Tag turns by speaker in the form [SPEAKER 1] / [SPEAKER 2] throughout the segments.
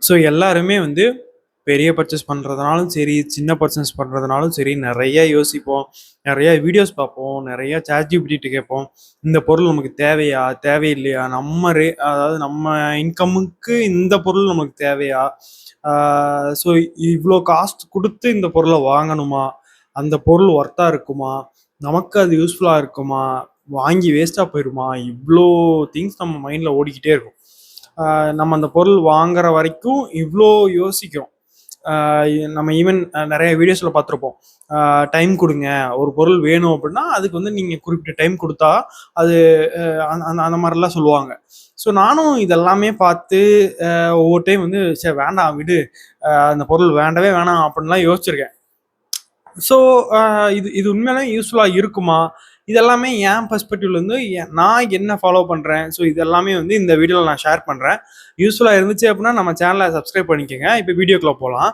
[SPEAKER 1] So எல்லாருமே வந்து பெரிய பர்ச்சேஸ் பண்ணுறதுனாலும் சரி, சின்ன பர்ச்சேஸ் பண்ணுறதுனாலும் சரி, நிறைய யோசிப்போம், நிறைய வீடியோஸ் பார்ப்போம், நிறைய ChatGPT கேட்போம். இந்த பொருள் நமக்கு தேவையா, தேவையில்லையா, அதாவது நம்ம இன்கமுக்கு இந்த பொருள் நமக்கு தேவையா, ஸோ இவ்வளோ காஸ்ட் கொடுத்து இந்த பொருளை வாங்கணுமா, அந்த பொருள் ஒர்த்தாக இருக்குமா, நமக்கு அது யூஸ்ஃபுல்லாக இருக்குமா, வாங்கி வேஸ்ட்டாக போயிடுமா, இவ்வளோ திங்ஸ் நம்ம மைண்டில் ஓடிக்கிட்டே இருக்கும். நம்ம அந்த பொருள் வாங்குற வரைக்கும் இவ்வளோ யோசிக்கிறோம். நம்ம ஈவன் நிறைய வீடியோஸில் பார்த்துருப்போம். டைம் கொடுங்க, ஒரு பொருள் வேணும் அப்படின்னா அதுக்கு வந்து நீங்கள் குறிப்பிட்ட டைம் கொடுத்தா அது அந்த அந்த மாதிரிலாம் சொல்லுவாங்க. ஸோ நானும் இதெல்லாமே பார்த்து ஒவ்வொரு டைம் வந்து சரி வேண்டாம் விடு, அந்த பொருள் வேண்டவே வேணாம் அப்படின்லாம் யோசிச்சிருக்கேன். ஸோ இது இது உண்மையிலே யூஸ்ஃபுல்லாக இருக்குமா, இதெல்லாமே என் பெர்ஸ்பெக்டிவ்லேருந்து நான் என்ன ஃபாலோ பண்ணுறேன். ஸோ இதெல்லாமே வந்து இந்த வீடியோவில் நான் ஷேர் பண்ணுறேன். யூஸ்ஃபுல்லாக இருந்துச்சு அப்படின்னா நம்ம சேனலை சப்ஸ்கிரைப் பண்ணிக்கோங்க. இப்போ வீடியோக்குள்ளே போகலாம்.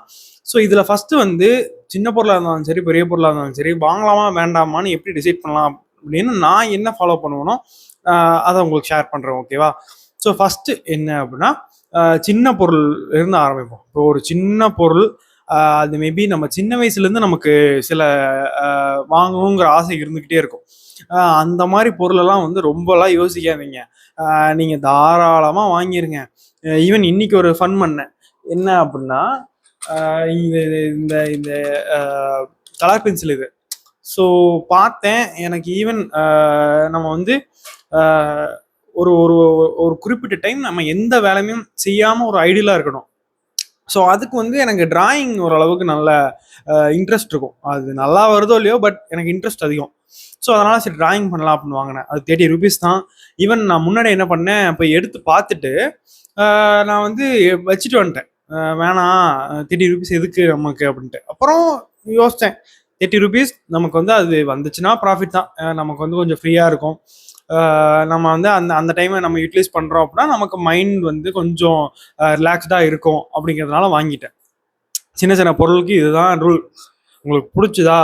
[SPEAKER 1] ஸோ இதில் ஃபஸ்ட்டு வந்து சின்ன பொருளாக இருந்தாலும் சரி, பெரிய பொருளாக இருந்தாலும் சரி, வாங்கலாமா வேண்டாமான்னு எப்படி டிசைட் பண்ணலாம் அப்படின்னு நான் என்ன ஃபாலோ பண்ணுவேனோ அதை உங்களுக்கு ஷேர் பண்ணுறேன். ஓகேவா? ஸோ ஃபஸ்ட்டு என்ன அப்படின்னா, சின்ன பொருள் இருந்து ஆரம்பிப்போம். இப்போ ஒரு சின்ன பொருள், அது மேபி நம்ம சின்ன வயசுலேருந்து நமக்கு சில வாங்கணுங்கிற ஆசை இருந்துக்கிட்டே இருக்கும். அந்த மாதிரி பொருளெல்லாம் வந்து ரொம்பலாம் யோசிக்காதீங்க. நீங்கள் தாராளமாக வாங்கிருங்க. ஈவன் இன்னைக்கு ஒரு ஃபன் பண்ணேன். என்ன அப்படின்னா, இந்த இந்த இந்த கலர் பென்சில் இது. ஸோ பார்த்தேன். எனக்கு ஈவன் நம்ம வந்து ஒரு ஒரு ஒரு குறிப்பிட்ட டைம் நம்ம எந்த வேலையும் செய்யாமல் ஒரு ஐடியலாக இருக்கணும். ஸோ அதுக்கு வந்து எனக்கு டிராயிங் ஓரளவுக்கு நல்ல இன்ட்ரெஸ்ட் இருக்கும். அது நல்லா வருதோ இல்லையோ, பட் எனக்கு இன்ட்ரெஸ்ட் அதிகம். ஸோ அதனால் சரி டிராயிங் பண்ணலாம் அப்படின்னு வாங்கினேன். அது ₹30 தான். ஈவன் நான் முன்னாடி என்ன பண்ணேன், இப்போ எடுத்து பார்த்துட்டு நான் வந்து வச்சுட்டு வந்துட்டேன். வேணாம், ₹30 எதுக்கு நமக்கு அப்படின்ட்டு. அப்புறம் யோசித்தேன், ₹30 நமக்கு வந்து அது வந்துச்சுன்னா ப்ராஃபிட் தான். நமக்கு வந்து கொஞ்சம் ஃப்ரீயாக இருக்கும். நம்ம வந்து அந்த அந்த டைமை நம்ம யூட்டிலைஸ் பண்ணுறோம் அப்படின்னா நமக்கு மைண்ட் வந்து கொஞ்சம் ரிலாக்ஸ்டாக இருக்கும் அப்படிங்கிறதுனால வாங்கிட்டேன். சின்ன சின்ன பொருளுக்கு இதுதான் ரூல். உங்களுக்கு பிடிச்சதா,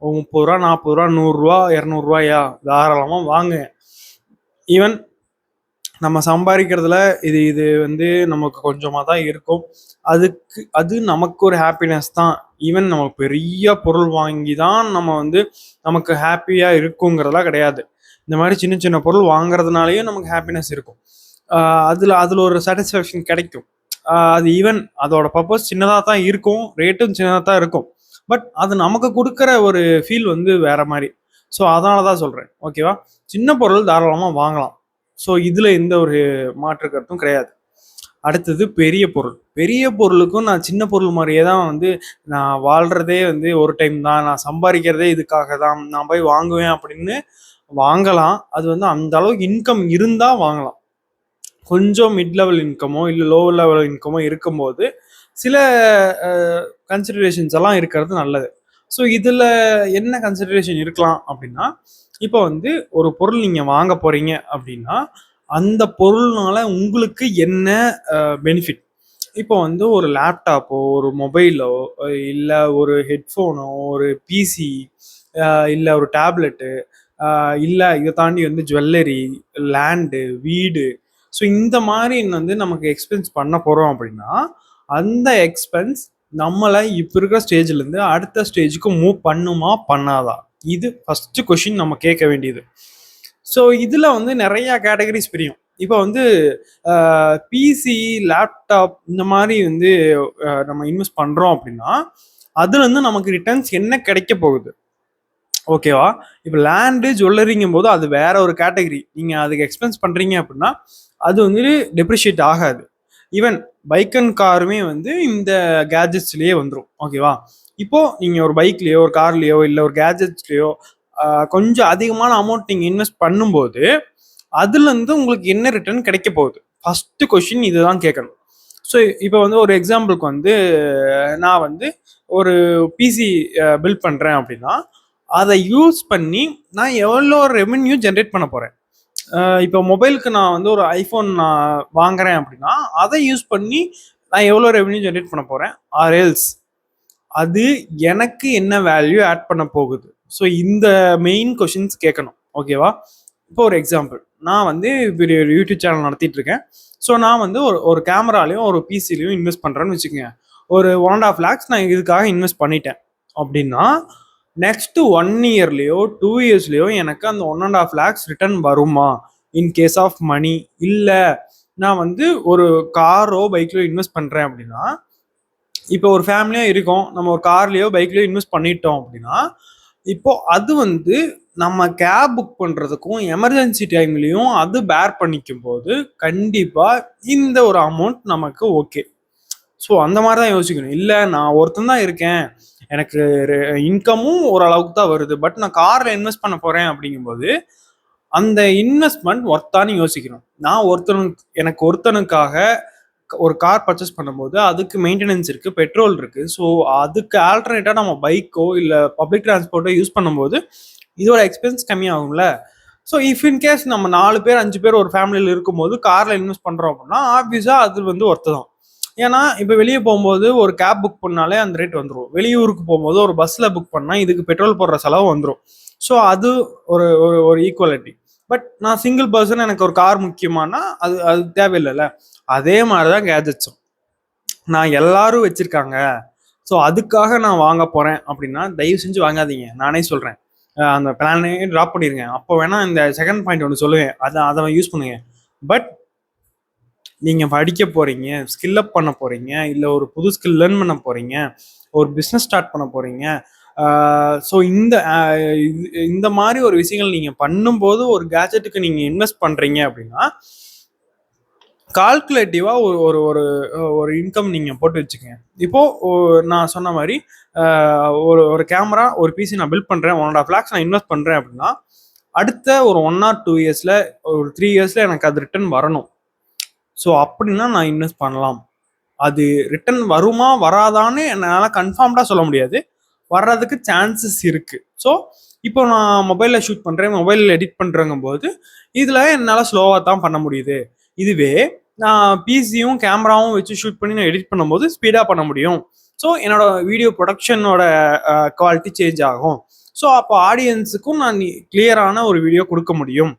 [SPEAKER 1] ₹30, ₹40, ₹100, ₹200 தாராளமாக வாங்க. ஈவன் நம்ம சம்பாதிக்கிறதுல இது இது வந்து நமக்கு கொஞ்சமாக தான் இருக்கும். அது நமக்கு ஒரு ஹாப்பினஸ் தான். ஈவன் நம்ம பெரிய பொருள் வாங்கி தான் நம்ம வந்து நமக்கு ஹாப்பியாக இருக்குங்கிறதெல்லாம் கிடையாது. இந்த மாதிரி சின்ன சின்ன பொருள் வாங்குறதுனாலேயும் நமக்கு ஹாப்பினஸ் இருக்கும். அதில் ஒரு சாட்டிஸ்ஃபேக்ஷன் கிடைக்கும். அது ஈவன் அதோட பர்பஸ் சின்னதாக தான் இருக்கும், ரேட்டும் சின்னதாக தான் இருக்கும். பட் அது நமக்கு கொடுக்குற ஒரு ஃபீல் வந்து வேற மாதிரி. ஸோ அதனால தான் சொல்கிறேன். ஓகேவா? சின்ன பொருள் தாராளமாக வாங்கலாம். ஸோ இதில் எந்த ஒரு மாற்று கருத்தும் கிடையாது. அடுத்தது பெரிய பொருள். பெரிய பொருளுக்கும் நான் சின்ன பொருள் மாதிரியே தான் வந்து நான் வாழ்கிறதே வந்து ஒரு டைம் தான், நான் சம்பாதிக்கிறதே இதுக்காக தான், நான் போய் வாங்குவேன் அப்படின்னு வாங்கலாம். அது வந்து அந்த அளவுக்கு இன்கம் இருந்தால் வாங்கலாம். கொஞ்சம் மிட் லெவல் இன்கமோ இல்லை லோ லெவல் இன்கமோ இருக்கும்போது சில கன்சிடரேஷன்ஸ் எல்லாம் இருக்கிறது நல்லது. ஸோ இதில் என்ன கன்சிடரேஷன் இருக்கலாம் அப்படின்னா, இப்போ வந்து ஒரு பொருள் நீங்கள் வாங்க போகிறீங்க அப்படின்னா அந்த பொருள்னால உங்களுக்கு என்ன பெனிஃபிட். இப்போ வந்து ஒரு லேப்டாப்போ, ஒரு மொபைலோ, இல்லை ஒரு ஹெட்ஃபோனோ, ஒரு பிசி, இல்லை ஒரு டேப்லெட்டு, இல்லை இதை தாண்டி வந்து ஜுவல்லரி, லேண்டு, வீடு. ஸோ இந்த மாதிரி வந்து நமக்கு எக்ஸ்பென்ஸ் பண்ண போகிறோம் அப்படின்னா அந்த எக்ஸ்பென்ஸ் நம்மளை இப்போ இருக்கிற ஸ்டேஜ்லேருந்து அடுத்த ஸ்டேஜுக்கு மூவ் பண்ணுமா பண்ணாதா, இது ஃபஸ்ட்டு கொஷின் நம்ம கேட்க வேண்டியது. ஸோ இதில் வந்து நிறையா கேட்டகரிஸ் பிரியும். இப்போ வந்து பிசி, லேப்டாப் இந்த மாதிரி வந்து நம்ம இன்வெஸ்ட் பண்ணுறோம் அப்படின்னா அதுலேருந்து நமக்கு ரிட்டர்ன்ஸ் என்ன கிடைக்க போகுது. ஓகேவா? இப்போ லேண்டு, ஜுவல்லரிங்கும் போது அது வேற ஒரு கேட்டகரி. நீங்கள் அதுக்கு எக்ஸ்பென்ஸ் பண்ணுறீங்க அப்படின்னா அது வந்து டெப்ரிஷியேட் ஆகாது. ஈவன் பைக் அண்ட் காருமே வந்து இந்த கேஜெட்ஸ்லேயே வந்துடும். ஓகேவா? இப்போது நீங்கள் ஒரு பைக்லேயோ, ஒரு கார்லேயோ, இல்லை ஒரு கேஜெட்ஸ்லேயோ கொஞ்சம் அதிகமான அமௌண்ட் நீங்கள் இன்வெஸ்ட் பண்ணும்போது அதுலேருந்து உங்களுக்கு என்ன ரிட்டர்ன் கிடைக்க போகுது, ஃபஸ்ட்டு கொஷின் இதுதான் கேட்கணும். ஸோ இப்போ வந்து ஒரு எக்ஸாம்பிளுக்கு வந்து நான் வந்து ஒரு பிசி பில்ட் பண்ணுறேன் அப்படின்னா அதை யூஸ் பண்ணி நான் எவ்வளோ ரெவென்யூ ஜென்ரேட் பண்ண போகிறேன். இப்போ மொபைலுக்கு நான் வந்து ஒரு ஐஃபோன் நான் வாங்குறேன் அப்படின்னா அதை யூஸ் பண்ணி நான் எவ்வளோ ரெவென்யூ ஜென்ரேட் பண்ண போகிறேன், ஆர் எல்ஸ் அது எனக்கு என்ன வேல்யூ ஆட் பண்ண போகுது. ஸோ இந்த மெயின் கொஷின்ஸ் கேட்கணும். ஓகேவா? இப்போ ஒரு எக்ஸாம்பிள், நான் வந்து ஒரு யூடியூப் சேனல் நடத்திட்டு இருக்கேன். ஸோ நான் வந்து ஒரு ஒரு கேமராலையும் ஒரு பிசிலையும் இன்வெஸ்ட் பண்ணுறேன்னு வச்சுக்கோங்க. ஒரு 1.5 lakhs நான் இதுக்காக இன்வெஸ்ட் பண்ணிட்டேன் அப்படின்னா, நெக்ஸ்ட் 1 இயர்லையோ 2 இயர்ஸ்லையோ எனக்கு அந்த 1.5 lakhs ரிட்டர்ன் வருமா? In case of money. இல்லை, நான் வந்து ஒரு காரோ பைக்லையோ இன்வெஸ்ட் பண்ணுறேன் அப்படின்னா, இப்போ ஒரு ஃபேமிலியா இருக்கோம், நம்ம ஒரு கார்லயோ பைக்லயோ இன்வெஸ்ட் பண்ணிட்டோம் அப்படின்னா, இப்போ அது வந்து நம்ம கேப் புக் பண்றதுக்கும் எமர்ஜென்சி டைம்லயும் அது பேர் பண்ணிக்கும் போது கண்டிப்பா இந்த ஒரு அமௌண்ட் நமக்கு ஓகே. ஸோ அந்த மாதிரி தான் யோசிக்கணும். இல்லை, நான் ஒருத்தன் தான் இருக்கேன், எனக்கு இன்கமும் ஓரளவுக்கு தான் வருது, பட் நான் கார்ல இன்வெஸ்ட் பண்ண போறேன் அப்படிங்கும்போது அந்த இன்வெஸ்ட்மெண்ட் ஒர்த்தான்னு யோசிக்கணும். நான் எனக்கு ஒருத்தனுக்காக ஒரு கார் பர்ச்சேஸ் பண்ணும்போது அதுக்கு மெயின்டெனன்ஸ் இருக்கு, பெட்ரோல் இருக்கு. ஸோ அதுக்கு ஆல்டர்னேட்டா நம்ம பைக்கோ இல்லை பப்ளிக் டிரான்ஸ்போர்ட்டோ யூஸ் பண்ணும்போது இதோட எக்ஸ்பென்ஸ் கம்மியாகும்ல. ஸோ இஃப் இன் கேஸ் நம்ம 4 பேர் 5 பேர் ஒரு ஃபேமிலியில் இருக்கும்போது கார்ல இன்வெஸ்ட் பண்றோம் அப்படின்னா ஆப்வியஸா அது வந்து ஒர்த்து தான். ஏன்னா இப்போ வெளியே போகும்போது ஒரு கேப் புக் பண்ணாலே அந்த ரேட் வந்துடும். வெளியூருக்கு போகும்போது ஒரு பஸ்ல புக் பண்ணா இதுக்கு பெட்ரோல் போடுற செலவு வந்துடும். ஸோ அது ஒரு ஒரு ஈக்குவாலிட்டி. பட் நான் சிங்கிள் பர்சன், எனக்கு ஒரு கார் முக்கியமானா அது அது தேவையில்லைல்ல. அதே மாதிரிதான் கேஜெட்ஸும். நான் எல்லாரும் வச்சிருக்காங்க, ஸோ அதுக்காக நான் வாங்க போறேன் அப்படின்னா தயவு செஞ்சு வாங்காதீங்க. நானே சொல்றேன், அந்த பிளானே ட்ராப் பண்ணிருங்க. அப்போ வேணா இந்த செகண்ட் பாயிண்ட் ஒன்று சொல்லுவேன், அதை யூஸ் பண்ணுங்க. பட் நீங்க படிக்க போறீங்க, ஸ்கில் அப் பண்ண போறீங்க, இல்லை ஒரு புது ஸ்கில் லேர்ன் பண்ண போறீங்க, ஒரு பிஸ்னஸ் ஸ்டார்ட் பண்ண போறீங்க. ஸோ இந்த மாதிரி ஒரு விஷயங்கள் நீங்க பண்ணும்போது ஒரு கேஜெட்டுக்கு நீங்க இன்வெஸ்ட் பண்றீங்க அப்படின்னா கால்குலேட்டிவா ஒரு ஒரு ஒரு ஒரு இன்கம் நீங்க போட்டு வச்சுக்கங்க. இப்போ நான் சொன்ன மாதிரி ஒரு ஒரு கேமரா ஒரு பிசி நான் பில்ட் பண்றேன், 1.5 lakhs நான் இன்வெஸ்ட் பண்றேன் அப்படின்னா அடுத்த ஒரு 1 or 2 இயர்ஸ்ல ஒரு 3 இயர்ஸ்ல எனக்கு அது ரிட்டர்ன் வரணும். ஸோ அப்படின்னா நான் இன்வெஸ்ட் பண்ணலாம். அது ரிட்டர்ன் வருமா வராதான்னு என்னால் கன்ஃபார்ம்டா சொல்ல முடியாது, வர்றதுக்கு சான்சஸ் இருக்கு. ஸோ இப்போ நான் மொபைலில் ஷூட் பண்ணுறேன், மொபைலில் எடிட் பண்ணுறங்கும் போது இதில் என்னால் ஸ்லோவாக தான் பண்ண முடியுது. இதுவே நான் பிசியும் கேமராவும் வச்சு ஷூட் பண்ணி நான் எடிட் பண்ணும்போது ஸ்பீடாக பண்ண முடியும். ஸோ என்னோட வீடியோ ப்ரொடக்ஷனோட குவாலிட்டி சேஞ்ச் ஆகும். ஸோ அப்போ ஆடியன்ஸுக்கும் நான் கிளியரான ஒரு வீடியோ கொடுக்க முடியும்,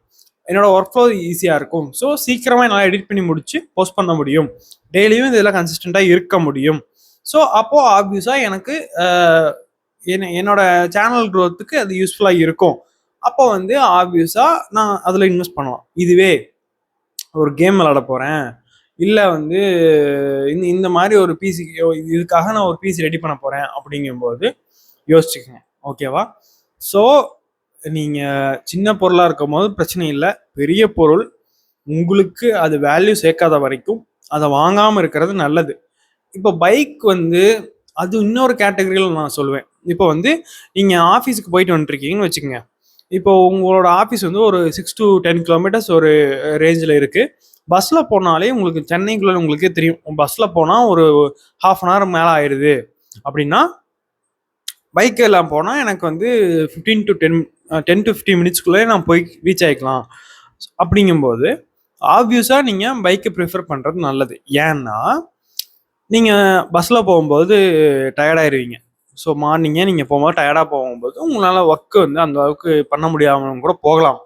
[SPEAKER 1] என்னோட ஒர்க் ஃப்ளோ ஈஸியாக இருக்கும். ஸோ சீக்கிரமாக என்னால் எடிட் பண்ணி முடிச்சு போஸ்ட் பண்ண முடியும், டெய்லியும் இதெல்லாம் கன்சிஸ்டண்ட்டாக இருக்க முடியும். ஸோ அப்போது ஆப்வியஸாக எனக்கு என்னோட சேனல் க்ரோத்துக்கு அது யூஸ்ஃபுல்லாக இருக்கும். அப்போ வந்து ஆப்வியஸாக நான் அதில் இன்வெஸ்ட் பண்ணலாம். இதுவே ஒரு கேம் விளாட போகிறேன், இல்லை வந்து இந்த மாதிரி ஒரு பிசி, இதுக்காக நான் ஒரு பிசி ரெடி பண்ண போகிறேன் அப்படிங்கும்போது யோசிச்சுக்கோங்க. ஓகேவா? ஸோ நீங்கள் சின்ன பொருளாக இருக்கும் போது பிரச்சனை இல்லை, பெரிய பொருள் உங்களுக்கு அது வேல்யூ சேர்க்காத வரைக்கும் அதை வாங்காமல் இருக்கிறது நல்லது. இப்போ பைக் வந்து அது இன்னொரு கேட்டகரியில் நான் சொல்லுவேன். இப்போ வந்து நீங்கள் ஆஃபீஸுக்கு போயிட்டு வந்துட்டுருக்கீங்கன்னு வச்சுக்கோங்க. இப்போ உங்களோட ஆஃபீஸ் வந்து ஒரு 6 to 10 kilometers ஒரு ரேஞ்சில் இருக்குது. பஸ்ஸில் போனாலே உங்களுக்கு சென்னைக்குள்ளே உங்களுக்கே தெரியும், பஸ்ஸில் போனால் ஒரு 1/2 hour மேலே ஆயிடுது அப்படின்னா பைக் எல்லாம் போனால் எனக்கு வந்து 10 to 15 minutes நான் போய் ரீச் ஆகிக்கலாம். அப்படிங்கும்போது ஆப்வியஸாக நீங்கள் பைக்கை ப்ரிஃபர் பண்ணுறது நல்லது. ஏன்னா நீங்கள் பஸ்ஸில் போகும்போது டயர்டாயிருவீங்க. ஸோ மார்னிங்கே நீங்கள் போகும்போது டயர்டாக போகும்போது உங்களால் ஒர்க்கு வந்து அந்த அளவுக்கு பண்ண முடியாமல் கூட போகலாம்.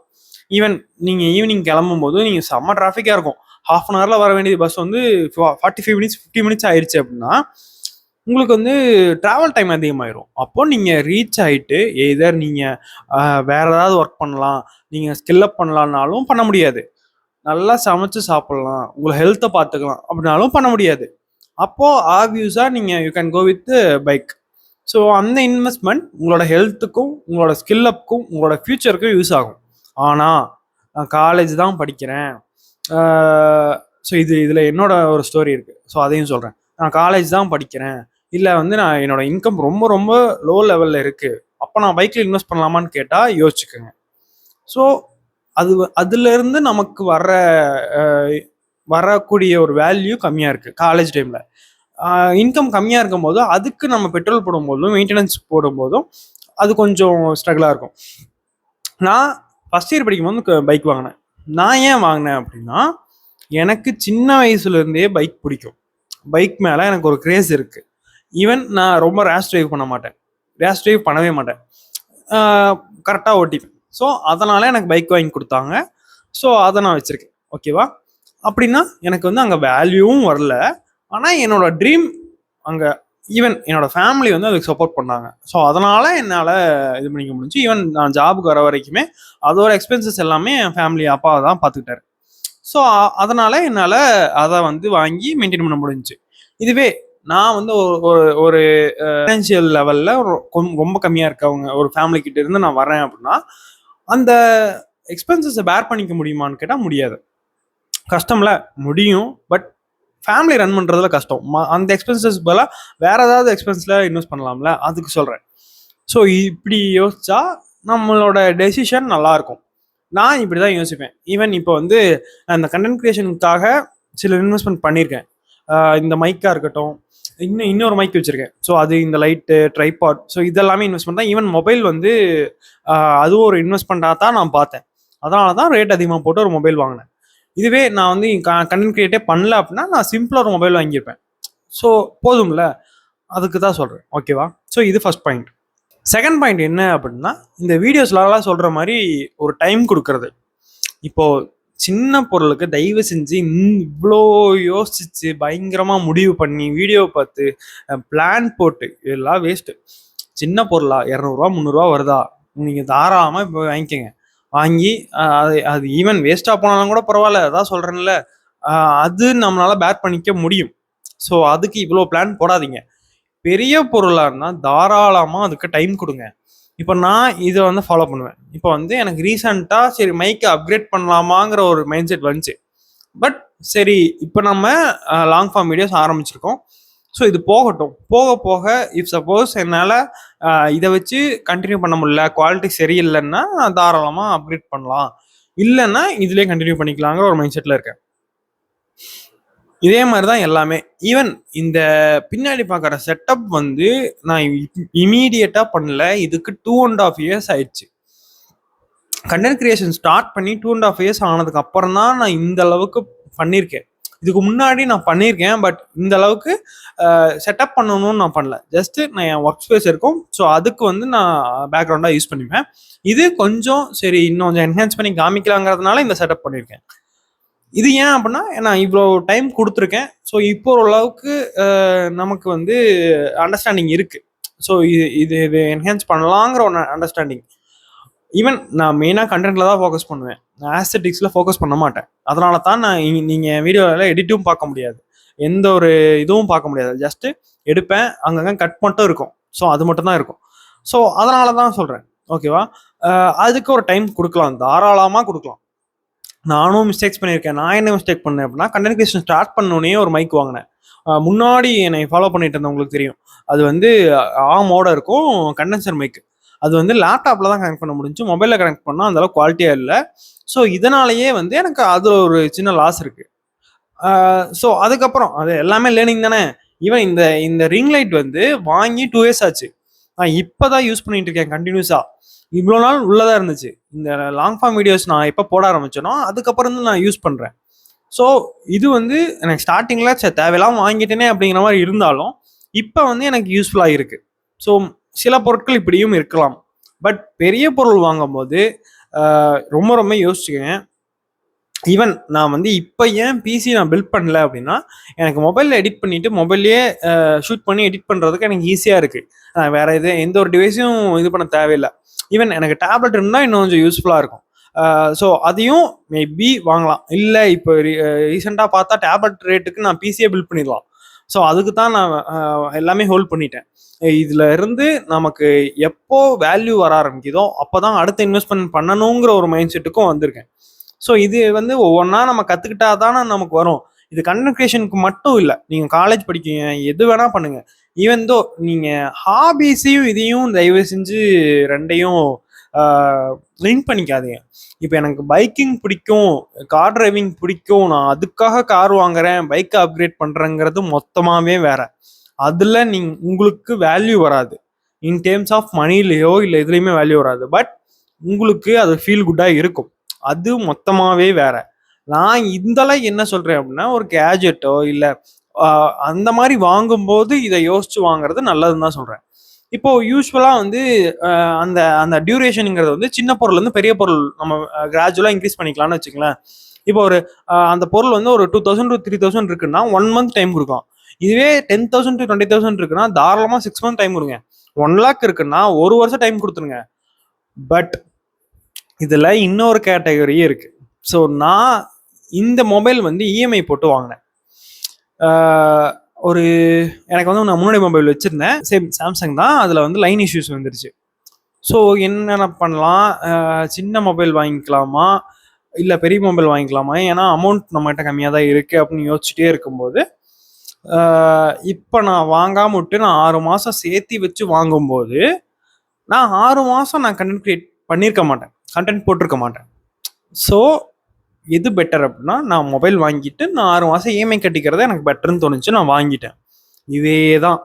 [SPEAKER 1] ஈவன் நீங்கள் ஈவினிங் கிளம்பும் போது நீங்கள் செம்ம டிராஃபிக்காக இருக்கும், 1/2 hour வர வேண்டியது பஸ் வந்து 45 minutes 50 minutes ஆயிடுச்சு அப்படின்னா உங்களுக்கு வந்து ட்ராவல் டைம் அதிகமாயிரும். அப்போ நீங்கள் ரீச் ஆகிட்டு எதர் நீங்கள் வேற ஏதாவது ஒர்க் பண்ணலாம், நீங்கள் ஸ்கில் அப் பண்ணலான்னாலும் பண்ண முடியாது, நல்லா சமைச்சு சாப்பிட்லாம், உங்களை ஹெல்த்தை பார்த்துக்கலாம் அப்படின்னாலும் பண்ண முடியாது. அப்போது ஆப்வியஸாக நீங்கள் you can go with bike. So அந்த இன்வெஸ்ட்மெண்ட் உங்களோட ஹெல்த்துக்கும் உங்களோட ஸ்கில் அப்புக்கும் உங்களோட ஃப்யூச்சருக்கும் யூஸ் ஆகும். ஆனால் நான் காலேஜ் தான் படிக்கிறேன், ஸோ இதில் என்னோட ஒரு ஸ்டோரி இருக்குது, ஸோ அதையும் சொல்கிறேன். நான் காலேஜ் தான் படிக்கிறேன், இல்லை வந்து நான் என்னோட இன்கம் ரொம்ப ரொம்ப லோ லெவலில் இருக்குது, அப்போ நான் பைக்கில் இன்வெஸ்ட் பண்ணலாமான்னு கேட்டால் யோசிச்சுக்கோங்க. ஸோ அதுலேருந்து நமக்கு வரக்கூடிய ஒரு வேல்யூ கம்மியாக இருக்குது. காலேஜ் டைமில் இன்கம் கம்மியாக இருக்கும் போது அதுக்கு நம்ம பெட்ரோல் போடும்போதும் மெயின்டெனன்ஸ் போடும்போதும் அது கொஞ்சம் ஸ்ட்ரகிளாக இருக்கும். நான் ஃபஸ்ட் இயர் படிக்கும்போது பைக் வாங்கினேன். நான் ஏன் வாங்கினேன் அப்படின்னா எனக்கு சின்ன வயசுலேருந்தே பைக் பிடிக்கும், பைக் மேலே எனக்கு ஒரு கிரேஸ் இருக்குது. ஈவன் நான் ரொம்ப ரேஷ் ட்ரைவ் பண்ண மாட்டேன், ரேஷ் ட்ரைவ் பண்ணவே மாட்டேன், கரெக்டாக ஓட்டிப்பேன். ஸோ அதனால எனக்கு பைக் வாங்கி கொடுத்தாங்க. ஸோ அதை நான் வச்சிருக்கேன். ஓகேவா? அப்படின்னா எனக்கு வந்து அங்கே வேல்யூவும் வரல. ஆனால் என்னோட ட்ரீம் அங்கே, ஈவன் என்னோட ஃபேமிலி வந்து அதுக்கு சப்போர்ட் பண்ணாங்க. ஸோ அதனால என்னால் இது பண்ணிக்க முடிஞ்சு. ஈவன் நான் ஜாபுக்கு வர வரைக்குமே அதோட எக்ஸ்பென்சஸ் எல்லாமே என் ஃபேமிலி அப்பா தான் பார்த்துக்கிட்டாரு. ஸோ அதனால என்னால் அதை வந்து வாங்கி மெயின்டைன் பண்ண முடிஞ்சுச்சு. இதுவே நான் வந்து ஒரு ஃபினான்ஷியல் லெவலில் ரொம்ப கம்மியாக இருக்கவங்க ஒரு ஃபேமிலி கிட்ட இருந்து நான் வரேன் அப்படின்னா அந்த எக்ஸ்பென்சஸை பேர் பண்ணிக்க முடியுமான்னு கேட்டால் முடியாது. கஷ்டம்ல முடியும், பட் ஃபேமிலி ரன் பண்ணுறதுல கஷ்டம். அந்த எக்ஸ்பென்சஸ் பதிலாக வேற ஏதாவது எக்ஸ்பென்ஸில் இன்வெஸ்ட் பண்ணலாம்ல, அதுக்கு சொல்கிறேன். ஸோ இப்படி யோசிச்சா நம்மளோட டெசிஷன் நல்லாயிருக்கும். நான் இப்படி தான் யோசிப்பேன். ஈவன் இப்போ வந்து அந்த கண்டென்ட் கிரியேஷனுக்காக சில இன்வெஸ்ட்மெண்ட் பண்ணியிருக்கேன். இந்த மைக்காக இருக்கட்டும், இன்னொரு மைக் வச்சுருக்கேன். ஸோ அது இந்த லைட்டு, ட்ரைபாட், ஸோ இதெல்லாமே இன்வெஸ்ட்மெண்ட் தான். ஈவன் மொபைல் வந்து அதுவும் ஒரு இன்வெஸ்ட்மெண்ட்டாக தான் நான் பார்த்தேன். அதனால தான் ரேட் அதிகமாக போட்டு ஒரு மொபைல் வாங்கினேன். இதுவே நான் வந்து கண்டென்ட் கிரியேட்டே பண்ணல அப்படின்னா நான் சிம்பிளாக ஒரு மொபைல் வாங்கியிருப்பேன். ஸோ போதும்ல, அதுக்கு தான் சொல்கிறேன். ஓகேவா? ஸோ இது ஃபர்ஸ்ட் பாயிண்ட். செகண்ட் பாயிண்ட் என்ன அப்படின்னா, இந்த வீடியோஸ்லாம் சொல்கிற மாதிரி ஒரு டைம் கொடுக்கறது. இப்போது சின்ன பொருளுக்கு தயவு செஞ்சு இவ்வளோ யோசிச்சு பயங்கரமாக முடிவு பண்ணி வீடியோ பார்த்து பிளான் போட்டு இதெல்லாம் வேஸ்ட்டு. சின்ன பொருளா 200 300 வருதா, நீங்கள் தாராளமாக இப்போ வாங்கிக்கோங்க. வாங்கி அது ஈவன் வேஸ்ட்டாக போனாலும் கூட பரவாயில்ல, அதான் சொல்கிறேன்ல, அது நம்மளால் பேர் பண்ணிக்க முடியும். ஸோ அதுக்கு இவ்வளோ பிளான் போடாதீங்க. பெரிய பொருளாக இருந்தால் தாராளமாக அதுக்கு டைம் கொடுங்க. இப்போ நான் இதை வந்து ஃபாலோ பண்ணுவேன். இப்போ வந்து எனக்கு ரீசெண்டாக சரி மைக்கை அப்கிரேட் பண்ணலாமாங்கிற ஒரு மைண்ட் செட் வந்துச்சு. பட் சரி, இப்போ நம்ம லாங் ஃபார்ம் வீடியோஸ் ஆரம்பிச்சிருக்கோம். ஸோ இது போகட்டும். போக போக இஃப் சப்போஸ் என்னால் இதை வச்சு கண்டினியூ பண்ண முடியல, குவாலிட்டி சரியில்லைன்னா தாராளமாக அப்கிரேட் பண்ணலாம், இல்லைன்னா இதுலேயே கண்டினியூ பண்ணிக்கலாங்கிற ஒரு மைண்ட் செட்டில் இருக்கேன். இதே மாதிரி தான் எல்லாமே. ஈவன் இந்த பின்னாடி பார்க்குற செட்டப் வந்து நான் இமீடியட்டாக பண்ணல. இதுக்கு 2.5 years ஆயிடுச்சு. கண்டென்ட் கிரியேஷன் ஸ்டார்ட் பண்ணி 2.5 years ஆனதுக்கு அப்புறம் தான் நான் இந்த அளவுக்கு பண்ணியிருக்கேன். இதுக்கு முன்னாடி நான் பண்ணியிருக்கேன், பட் இந்த அளவுக்கு செட்டப் பண்ணணும்னு நான் பண்ணல. ஜஸ்ட் நான் என் ஒர்க் ஸ்பேஸ் இருக்கும், ஸோ அதுக்கு வந்து நான் பேக்ரவுண்டாக யூஸ் பண்ணிப்பேன். இது கொஞ்சம் சரி இன்னும் கொஞ்சம் என்ஹான்ஸ் பண்ணி காமிக்கலாங்கிறதுனால இந்த செட்டப் பண்ணியிருக்கேன். இது ஏன் அப்படின்னா நான் இவ்வளோ டைம் கொடுத்துருக்கேன். ஸோ இப்போ ஓரளவுக்கு நமக்கு வந்து அண்டர்ஸ்டாண்டிங் இருக்கு. ஸோ இது என்ஹான்ஸ் பண்ணலாங்கிற ஒரு அண்டர்ஸ்டாண்டிங். ஈவன் நான் மெயினாக கண்டென்ட்ல தான் ஃபோக்கஸ் பண்ணுவேன். நான் ஆஸ்தெட்டிக்ஸில் ஃபோக்கஸ் பண்ண மாட்டேன். அதனால தான் நான் நீங்கள் வீடியோவில் எடிட்டும் பார்க்க முடியாது, எந்த ஒரு இதுவும் பார்க்க முடியாது. ஜஸ்ட்டு எடுப்பேன், அங்கங்கே கட் மட்டும் இருக்கும். ஸோ அது மட்டும் தான் இருக்கும். ஸோ அதனால தான் சொல்கிறேன். ஓகேவா? அதுக்கு ஒரு டைம் கொடுக்கலாம், தாராளமாக கொடுக்கலாம். நானும் மிஸ்டேக்ஸ் பண்ணியிருக்கேன். நான் என்ன மிஸ்டேக் பண்ணேன் அப்படின்னா, கண்டென்ட் கிரியேஷன் ஸ்டார்ட் பண்ணோடனே ஒரு மைக் வாங்கினேன். முன்னாடி என்னை ஃபாலோ பண்ணிட்டு இருந்தவங்களுக்கு தெரியும். அது வந்து ஆமோட இருக்கும், கண்டென்சர் மைக். அது வந்து லேப்டாப்பில் தான் கனெக்ட் பண்ண முடிஞ்சு, மொபைலில் கனெக்ட் பண்ணால் அந்தளவுக்கு குவாலிட்டியாக இல்லை. ஸோ இதனாலேயே வந்து எனக்கு அதில் ஒரு சின்ன லாஸ் இருக்குது. ஸோ அதுக்கப்புறம் அது எல்லாமே லேர்னிங் தானே. ஈவன் இந்த ரிங் லைட் வந்து வாங்கி 2 years ஆச்சு. நான் இப்போ தான் யூஸ் பண்ணிட்டு இருக்கேன் கண்டினியூஸாக. இவ்வளோ நாள் உள்ளதாக இருந்துச்சு. இந்த லாங் ஃபார்ம் வீடியோஸ் நான் எப்போ போட ஆரம்பிச்சேனோ அதுக்கப்புறம் தான் நான் யூஸ் பண்ணுறேன். ஸோ இது வந்து எனக்கு ஸ்டார்டிங்கில் தேவையில்லாமல் வாங்கிட்டேனே அப்படிங்கிற மாதிரி இருந்தாலும் இப்போ வந்து எனக்கு யூஸ்ஃபுல்லாக இருக்குது. ஸோ சில பொருட்கள் இப்படியும் இருக்கலாம். பட் பெரிய பொருள் வாங்கும்போது ரொம்ப ரொம்ப யோசிச்சுக்கேன். ஈவன் நான் வந்து இப்போ ஏன் பிசி நான் பில்ட் பண்ணல அப்படின்னா, எனக்கு மொபைலில் எடிட் பண்ணிவிட்டு மொபைல்லையே ஷூட் பண்ணி எடிட் பண்ணுறதுக்கு எனக்கு ஈஸியாக இருக்குது. வேறு எந்த ஒரு டிவைஸையும் இது பண்ண தேவையில்லை. ஈவன் எனக்கு டேப்லெட் இருந்தால் இன்னும் கொஞ்சம் யூஸ்ஃபுல்லாக இருக்கும். ஸோ அதையும் மேபி வாங்கலாம். இல்லை இப்போ ரீசெண்டாக பார்த்தா டேப்லெட் ரேட்டுக்கு நான் பிசியே பில்ட் பண்ணிடலாம். ஸோ அதுக்கு தான் நான் எல்லாமே ஹோல்ட் பண்ணிட்டேன். இதில் இருந்து நமக்கு எப்போ வேல்யூ வர ஆரம்பிக்குதோ அப்போ தான் அடுத்த இன்வெஸ்ட்மெண்ட் பண்ணணுங்கிற ஒரு மைண்ட் செட்டுக்கும் வந்திருக்கேன். ஸோ இது வந்து ஒவ்வொன்றா நம்ம கற்றுக்கிட்டா தானே நமக்கு வரும். இது கண்டென்ட் கிரியேஷனுக்கு மட்டும் இல்லை, நீங்கள் காலேஜ் படிக்கீங்க, எது வேணால் பண்ணுங்கள். ஈவன் தோ நீங்கள் ஹாபீஸையும் இதையும் தயவு செஞ்சு ரெண்டையும் லிங்க் பண்ணிக்காதீங்க. இப்போ எனக்கு பைக்கிங் பிடிக்கும், கார் டிரைவிங் பிடிக்கும், நான் அதுக்காக கார் வாங்குறேன், பைக்கை அப்கிரேட் பண்ணுறேங்கிறது மொத்தமாகவே வேற. அதில் உங்களுக்கு வேல்யூ வராது. இன் டேர்ம்ஸ் ஆஃப் மணிலேயோ இல்லை எதுலேயுமே வேல்யூ வராது. பட் உங்களுக்கு அது ஃபீல் குட்டாக இருக்கும். அது மொத்தமாகவே வேற. நான் இந்தளவு என்ன சொல்கிறேன் அப்படின்னா, ஒரு கேஜெட்டோ இல்லை அந்த மாதிரி வாங்கும்போது இதை யோசிச்சு வாங்குறது நல்லதுன்னு தான் சொல்கிறேன். இப்போ யூஸ்வலா வந்து அந்த அந்த டியூரேஷனுங்கிறது வந்து சின்ன பொருள் இருந்து பெரிய பொருள் நம்ம கிராஜுவலா இன்க்ரீஸ் பண்ணிக்கலாம்னு வச்சுக்கலாம். இப்போ ஒரு அந்த பொருள் வந்து ஒரு 2000 to 3000 இருக்குன்னா 1 month டைம் கொடுக்கலாம். இதுவே 10,000 to 20,000 இருக்குன்னா தாராளமா 6 month டைம் கொடுங்க. 1 lakh இருக்குன்னா 1 வருஷம் டைம் கொடுத்துருங்க. பட் இதுல இன்னொரு கேட்டகரி இருக்கு. ஸோ நான் இந்த மொபைல் வந்து இஎம்ஐ போட்டு வாங்கினேன். ஒரு எனக்கு வந்து நான் முன்னாடி மொபைல் வச்சிருந்தேன், சேம் சாம்சங் தான். அதில் வந்து லைன் இஷ்யூஸ் வந்துருச்சு. ஸோ என்னென்ன பண்ணலாம், சின்ன மொபைல் வாங்கிக்கலாமா இல்லை பெரிய மொபைல் வாங்கிக்கலாமா, ஏன்னா அமௌண்ட் நம்மகிட்ட கம்மியாக தான் இருக்குது அப்படின்னு யோசிச்சுட்டே இருக்கும்போது இப்போ நான் வாங்காம விட்டு நான் 6 மாதம் சேர்த்தி வச்சு வாங்கும்போது நான் 6 மாதம் நான் கண்டென்ட் கிரியேட் பண்ணியிருக்க மாட்டேன், கண்டென்ட் போட்டிருக்க மாட்டேன். ஸோ எது பெட்டர் அப்படின்னா, நான் மொபைல் வாங்கிட்டு நான் 6 மாதம் இஎம்ஐ கட்டிக்கிறது எனக்கு பெட்டர்னு தோணுச்சு, நான் வாங்கிட்டேன். இதே தான்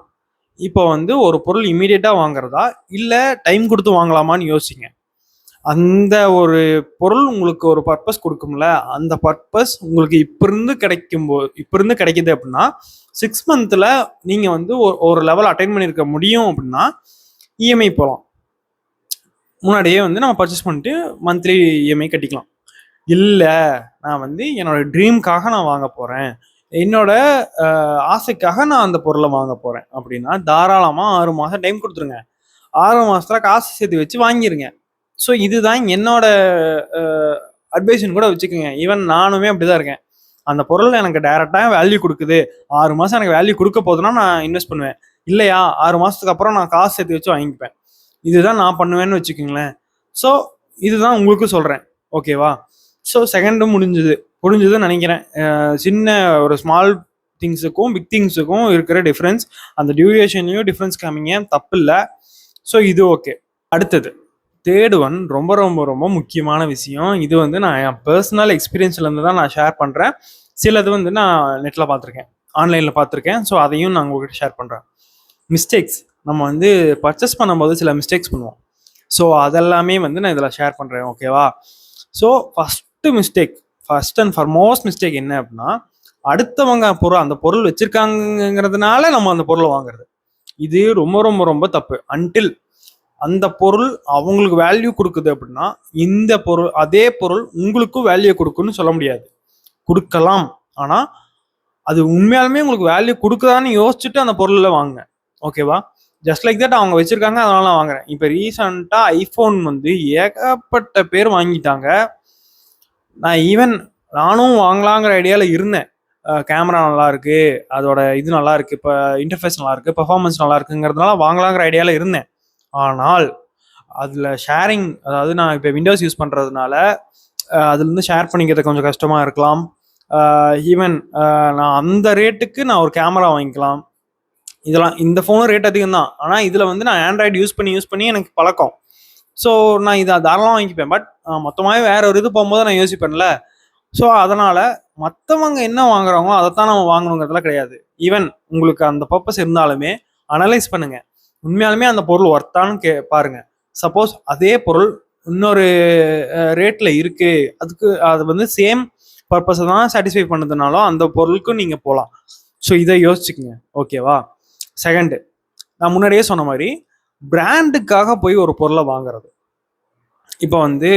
[SPEAKER 1] இப்போ வந்து ஒரு பொருள் இமீடியட்டாக வாங்குறதா இல்லை டைம் கொடுத்து வாங்கலாமான்னு யோசிங்க. அந்த ஒரு பொருள் உங்களுக்கு ஒரு பர்பஸ் கொடுக்கும்ல, அந்த பர்பஸ் உங்களுக்கு இப்போ இருந்து கிடைக்குது அப்படின்னா 6 monthல நீங்கள் வந்து ஒரு லெவல் அட்டைன் பண்ணியிருக்க முடியும் அப்படின்னா இஎம்ஐ போகலாம். முன்னாடியே வந்து நம்ம பர்ச்சேஸ் பண்ணிட்டு மந்த்லி இஎம்ஐ கட்டிக்கலாம். இல்லை நான் வந்து என்னோட ட்ரீம்காக நான் வாங்க போகிறேன், என்னோட ஆசைக்காக நான் அந்த பொருளை வாங்க போகிறேன் அப்படின்னா தாராளமாக 6 மாதம் டைம் கொடுத்துருங்க. 6 மாதத்துல காசு சேர்த்து வச்சு வாங்கிருங்க. ஸோ இதுதான் என்னோட அட்வைஸ்ன்னு கூட வச்சுக்கோங்க. ஈவன் நானுமே அப்படிதான் இருக்கேன். அந்த பொருள் எனக்கு டைரெக்டாக வேல்யூ கொடுக்குது, 6 மாதம் எனக்கு வேல்யூ கொடுக்க போதுன்னா நான் இன்வெஸ்ட் பண்ணுவேன். இல்லையா 6 மாதத்துக்கு அப்புறம் நான் காசு சேர்த்து வச்சு வாங்கிப்பேன். இதுதான் நான் பண்ணுவேன்னு வச்சுக்கோங்களேன். ஸோ இதுதான் உங்களுக்கும் சொல்கிறேன், ஓகேவா? ஸோ செகண்டும் முடிஞ்சதுன்னு நினைக்கிறேன். சின்ன ஒரு ஸ்மால் திங்ஸுக்கும் பிக் திங்ஸுக்கும் இருக்கிற டிஃப்ரென்ஸ், அந்த டியூரேஷன்லையும் டிஃப்ரென்ஸ் காமிங்க, தப்பு இல்லை. ஸோ இது ஓகே. அடுத்தது தேர்ட் ஒன், ரொம்ப ரொம்ப ரொம்ப முக்கியமான விஷயம். இது வந்து நான் என் பர்சனல் எக்ஸ்பீரியன்ஸ்லேருந்து தான் நான் ஷேர் பண்ணுறேன். சிலது வந்து நான் நெட்டில் பார்த்துருக்கேன், ஆன்லைனில் பார்த்துருக்கேன். ஸோ அதையும் நான் உங்கள்கிட்ட ஷேர் பண்ணுறேன். மிஸ்டேக்ஸ், நம்ம வந்து பர்ச்சேஸ் பண்ணும்போது சில மிஸ்டேக்ஸ் பண்ணுவோம். ஸோ அதெல்லாமே வந்து நான் இதில் ஷேர் பண்ணுறேன், ஓகேவா? So first and foremost mistake என்ன அப்படின்னா, அடுத்தவங்க அந்த பொருள் வச்சிருக்காங்கிறதுனால நம்ம அந்த பொருளை வாங்குறது. இது ரொம்ப ரொம்ப ரொம்ப தப்பு. அன்டில் அந்த பொருள் அவங்களுக்கு வேல்யூ கொடுக்குது அப்படின்னா அதே பொருள் உங்களுக்கும் வேல்யூ கொடுக்குன்னு சொல்ல முடியாது. கொடுக்கலாம், ஆனால் அது உண்மையாலுமே உங்களுக்கு வேல்யூ கொடுக்குதான்னு யோசிச்சுட்டு அந்த பொருளில் வாங்குங்க, ஓகேவா? ஜஸ்ட் லைக் தட் அவங்க வச்சிருக்காங்க அதனால நான் வாங்குறேன். இப்போ ரீசெண்டாக ஐஃபோன் வந்து ஏகப்பட்ட பேர் வாங்கிட்டாங்க. நானும் வாங்கலாங்கிற ஐடியாவில் இருந்தேன். கேமரா நல்லா இருக்கு, அதோட இது நல்லா இருக்கு, இப்போ இன்டர்ஃபேஸ் நல்லா இருக்கு, பெர்ஃபார்மன்ஸ் நல்லா இருக்குங்கிறதுனால வாங்கலாங்கிற ஐடியாவில் இருந்தேன். ஆனால் அதில் ஷேரிங், அதாவது நான் இப்போ விண்டோஸ் யூஸ் பண்ணுறதுனால அதுலேருந்து ஷேர் பண்ணிக்கிறது கொஞ்சம் கஷ்டமாக இருக்கலாம். ஈவன் நான் அந்த ரேட்டுக்கு நான் ஒரு கேமரா வாங்கிக்கலாம். இதெல்லாம் இந்த ஃபோனும் ரேட் அதிகம் தான், ஆனால் இதில் வந்து நான் ஆண்ட்ராய்டு யூஸ் பண்ணி எனக்கு பழக்கம். ஸோ நான் இதை தாராளமாக வாங்கிப்பேன். பட் மொத்தமாகவே வேற ஒரு இது போகும்போது நான் யோசிப்பேன்ல. ஸோ அதனால் மற்றவங்க என்ன வாங்குறாங்களோ அதைத்தான் நம்ம வாங்கணுங்கிறதுலாம் கிடையாது. ஈவன் உங்களுக்கு அந்த பர்பஸ் இருந்தாலுமே அனலைஸ் பண்ணுங்க, உண்மையாலுமே அந்த பொருள் ஒர்த்தான்னு பாருங்க. சப்போஸ் அதே பொருள் இன்னொரு ரேட்டில் இருக்கு, அது வந்து சேம் பர்பஸை தான் சாட்டிஸ்ஃபை பண்ணதுனாலும் அந்த பொருளுக்கும் நீங்கள் போகலாம். ஸோ இதை யோசிச்சுக்குங்க, ஓகேவா? செகண்டு, நான் முன்னாடியே சொன்ன மாதிரி பிராண்டுக்காக போய் ஒரு பொருளை வாங்குறது. இப்போ வந்து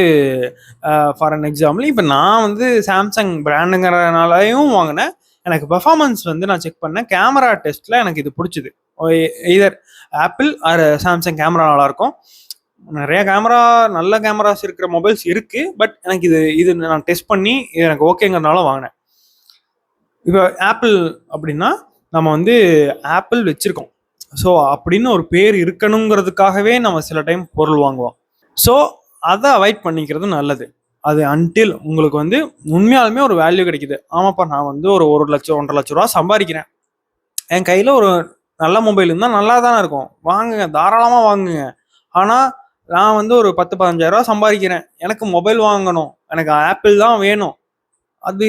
[SPEAKER 1] ஃபார் அன் எக்ஸாம்பிள், இப்போ நான் வந்து சாம்சங் பிராண்டுங்கிறதுனாலையும் வாங்கினேன். எனக்கு பெர்ஃபார்மன்ஸ் வந்து நான் செக் பண்ணேன், கேமரா டெஸ்ட்டில் எனக்கு இது பிடிச்சிது. இதர் ஆப்பிள் ஆர் சாம்சங் கேமரா நல்லாயிருக்கும். நிறைய நல்ல கேமராஸ் இருக்கிற மொபைல்ஸ் இருக்குது. பட் எனக்கு இது நான் டெஸ்ட் பண்ணி இது எனக்கு ஓகேங்கிறதுனால வாங்கினேன். இப்போ ஆப்பிள் அப்படின்னா நம்ம வந்து ஆப்பிள் வச்சுருக்கோம், ஸோ அப்படின்னு ஒரு பேர் இருக்கணுங்கிறதுக்காகவே நம்ம சில டைம் பொருள் வாங்குவோம். ஸோ அதை அவாய்ட் பண்ணிக்கிறது நல்லது. அது அன்டில் உங்களுக்கு வந்து உண்மையாலுமே ஒரு வேல்யூ கிடைக்குது. ஆமாப்பா, நான் வந்து ஒரு 1 லட்சம் 1.5 லட்ச ரூபா சம்பாதிக்கிறேன், என் கையில் ஒரு நல்ல மொபைல் இருந்தால் நல்லா தானே இருக்கும், வாங்குங்க, தாராளமாக வாங்குங்க. ஆனால் நான் வந்து ஒரு 10-15 ரூபா சம்பாதிக்கிறேன், எனக்கு மொபைல் வாங்கணும், எனக்கு ஆப்பிள் தான் வேணும், அது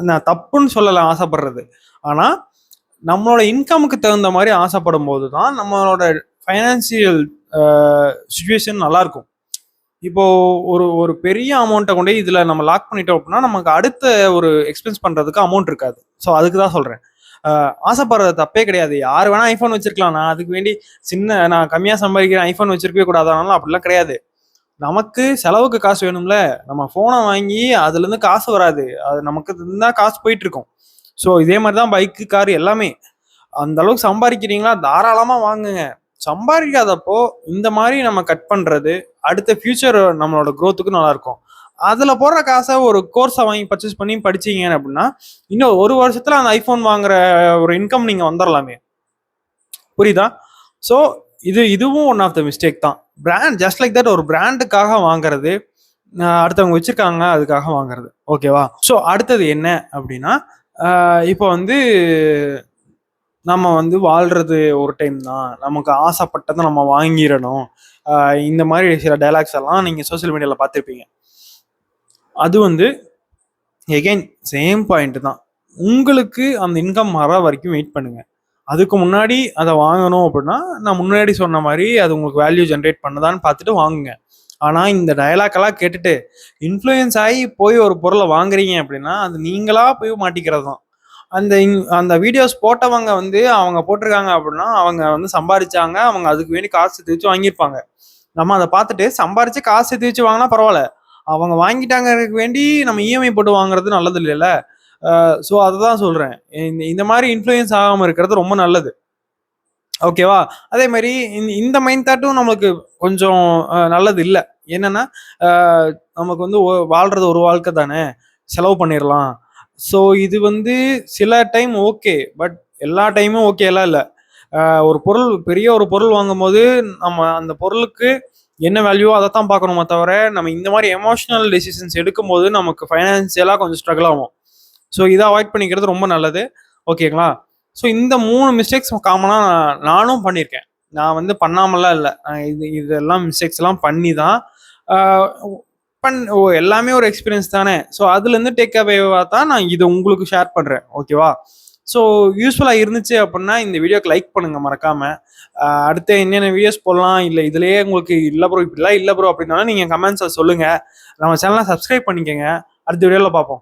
[SPEAKER 1] நான் தப்புன்னு சொல்லலை ஆசைப்படுறது. ஆனால் நம்மளோட இன்கமுக்கு தகுந்த மாதிரி ஆசைப்படும் போது தான் நம்மளோட ஃபைனான்சியல் சுச்சுவேஷன் நல்லாயிருக்கும். இப்போ ஒரு பெரிய அமௌண்ட்டை கொண்டு இதில் நம்ம லாக் பண்ணிட்டோம் அப்படின்னா நமக்கு அடுத்த ஒரு எக்ஸ்பென்ஸ் பண்ணுறதுக்கு அமௌண்ட் இருக்காது. ஸோ அதுக்கு தான் சொல்கிறேன். ஆசைப்படுறது தப்பே கிடையாது. யார் வேணா ஐஃபோன் வச்சிருக்கலாம். நான் அதுக்கு வேண்டி நான் கம்மியாக சம்பாதிக்கிறேன் ஐஃபோன் வச்சிருக்கவே கூடாது அப்படிலாம் கிடையாது. நமக்கு செலவுக்கு காசு வேணும்ல. நம்ம ஃபோனை வாங்கி அதுலேருந்து காசு வராது, அது நமக்கு தான் காசு போயிட்டு இருக்கும். ஸோ இதே மாதிரி தான் பைக்கு கார் எல்லாமே. அந்த அளவுக்கு சம்பாதிக்கிறீங்களா தாராளமாக வாங்குங்க. சம்பாதிக்காதப்போ இந்த மாதிரி நம்ம கட் பண்ணுறது அடுத்த ஃபியூச்சர் நம்மளோட க்ரோத்துக்கு நல்லா இருக்கும். அதில் போடுற காசை ஒரு கோர்ஸை வாங்கி பர்ச்சேஸ் பண்ணி படிச்சீங்க அப்படின்னா இன்னும் ஒரு வருஷத்துல அந்த ஐஃபோன் வாங்குற ஒரு இன்கம் நீங்கள் வந்துடலாமே. புரியுதா? ஸோ இதுவும் ஒன் ஆஃப் த மிஸ்டேக் தான். பிராண்ட் ஜஸ்ட் லைக் தட் ஒரு பிராண்டுக்காக வாங்குறது, அடுத்தவங்க வச்சிருக்காங்க அதுக்காக வாங்குறது. ஓகேவா? ஸோ அடுத்தது என்ன அப்படின்னா, இப்போ வந்து நம்ம வந்து வாழ்றது ஒரு டைம் தான், நமக்கு ஆசைப்பட்டதை நம்ம வாங்கிடணும், இந்த மாதிரி சில டைலாக்ஸ் எல்லாம் நீங்கள் சோசியல் மீடியாவில் பார்த்துருப்பீங்க. அது வந்து எகெயின் சேம் பாயிண்ட் தான். உங்களுக்கு அந்த இன்கம் வர வரைக்கும் வெயிட் பண்ணுங்க. அதுக்கு முன்னாடி அதை வாங்கணும் அப்படின்னா நான் முன்னாடி சொன்ன மாதிரி அது உங்களுக்கு வேல்யூ ஜென்ரேட் பண்ணுதான்னு பார்த்துட்டு வாங்குங்க. ஆனால் இந்த டயலாக்கெல்லாம் கேட்டுட்டு இன்ஃப்ளூயன்ஸ் ஆகி போய் ஒரு பொருளை வாங்குறீங்க அப்படின்னா அது நீங்களா போய் மாட்டிக்கிறது தான். அந்த வீடியோஸ் போட்டவங்க வந்து அவங்க போட்டிருக்காங்க அப்படின்னா அவங்க வந்து சம்பாதிச்சாங்க, அவங்க அதுக்கு வேண்டி காசு சேர்த்து வச்சு வாங்கியிருப்பாங்க. நம்ம அதை பார்த்துட்டு சம்பாரிச்சு காசு சேர்த்து வச்சு வாங்கினா பரவாயில்ல, அவங்க வாங்கிட்டாங்கிறதுக்கு வேண்டி நம்ம இஎம்ஐ போட்டு வாங்குறது நல்லது இல்லைல்ல. ஸோ அதுதான் சொல்றேன், இந்த மாதிரி இன்ஃப்ளூயன்ஸ் ஆகாமல் இருக்கிறது ரொம்ப நல்லது. ஓகேவா? அதே மாதிரி இந்த மைண்ட் தாட்டும் நம்மளுக்கு கொஞ்சம் நல்லது இல்லை. என்னன்னா நமக்கு வந்து வாழ்றது ஒரு வாழ்க்கை தானே, செலவு பண்ணிடலாம். ஸோ இது வந்து சில டைம் ஓகே, பட் எல்லா டைமும் ஓகேலாம் இல்லை. பெரிய ஒரு பொருள் வாங்கும் போது நம்ம அந்த பொருளுக்கு என்ன வேல்யூவோ அதை தான் பார்க்கணுமே தவிர நம்ம இந்த மாதிரி எமோஷனல் டெசிஷன்ஸ் எடுக்கும்போது நமக்கு ஃபைனான்சியலாக கொஞ்சம் ஸ்ட்ரகிள் ஆகும். ஸோ இதை அவாய்ட் பண்ணிக்கிறது ரொம்ப நல்லது. ஓகேங்களா? ஸோ இந்த 3 மிஸ்டேக்ஸ் காமனாக நானும் பண்ணியிருக்கேன். நான் வந்து பண்ணாமலாம் இல்லை, இதெல்லாம் மிஸ்டேக்ஸ் எல்லாம் பண்ணி தான் எல்லாமே ஒரு எக்ஸ்பீரியன்ஸ் தானே. ஸோ அதுலேருந்து டேக் அவேவாக தான் நான் இதை உங்களுக்கு ஷேர் பண்ணுறேன். ஓகேவா? ஸோ யூஸ்ஃபுல்லாக இருந்துச்சு அப்படின்னா இந்த வீடியோக்கு லைக் பண்ணுங்கள் மறக்காமல். அடுத்து என்னென்ன வீடியோஸ் போடலாம், இல்லை இதுலேயே உங்களுக்கு இல்லை ப்ரோ இப்படிலாம் இல்லை ப்ரோ அப்படின்னாலும் நீங்கள் கமெண்ட்ஸை சொல்லுங்கள். நம்ம சேனலை சப்ஸ்கிரைப் பண்ணிக்கோங்க. அடுத்த வீடியோவில் பார்ப்போம்.